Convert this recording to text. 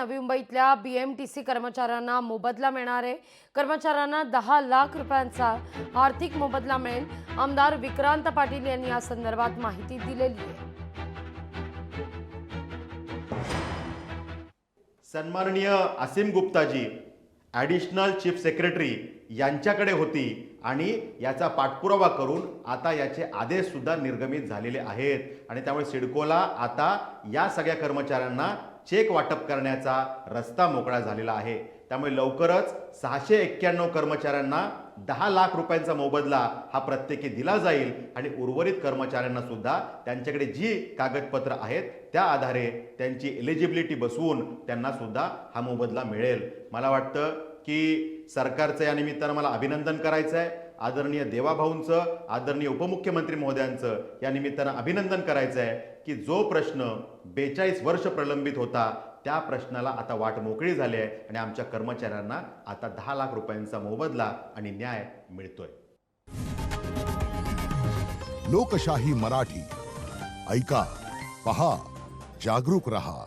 नवी मुंबईतल्या BMTC कर्मचाऱ्यांना मोबदला मिळणार आहे। कर्मचाऱ्यांना 10 लाख रुपयांचा आर्थिक मोबदला मिळेल। आमदार विक्रांत पाटील यांनी या संदर्भात माहिती दिलेली आहे। सन्माननीय असीम गुप्ताजी ॲडिशनल चीफ सेक्रेटरी यांच्याकडे होती आणि याचा पाठपुरावा करून आता याचे आदेश सुद्धा निर्गमित झालेले आहेत आणि त्यामुळे सिडकोला आता या सगळ्या कर्मचाऱ्यांना चेक वाटप करण्याचा रस्ता मोकळा झालेला आहे। त्यामुळे लवकरच 691 कर्मचाऱ्यांना 10 लाख रुपयांचा मोबदला हा प्रत्येकी दिला जाईल आणि उर्वरित कर्मचाऱ्यांना सुद्धा त्यांच्याकडे जी कागदपत्र आहेत त्या आधारे त्यांची एलिजिबिलिटी बसवून त्यांना सुद्धा हा मोबदला मिळेल। मला वाटतं की सरकारचं या निमित्तानं मला अभिनंदन करायचं आहे। आदरणीय देवाभाऊंचं, आदरणीय उपमुख्यमंत्री महोदयांचं या निमित्तानं अभिनंदन करायचं आहे की जो प्रश्न 42 वर्ष प्रलंबित होता त्या प्रश्नाला आता वाट मोकळी झाली आहे आणि आमच्या कर्मचाऱ्यांना आता 10 लाख रुपयांचा मोबदला आणि न्याय मिळतोय। लोकशाही मराठी ऐका, पहा, जागरूक रहा।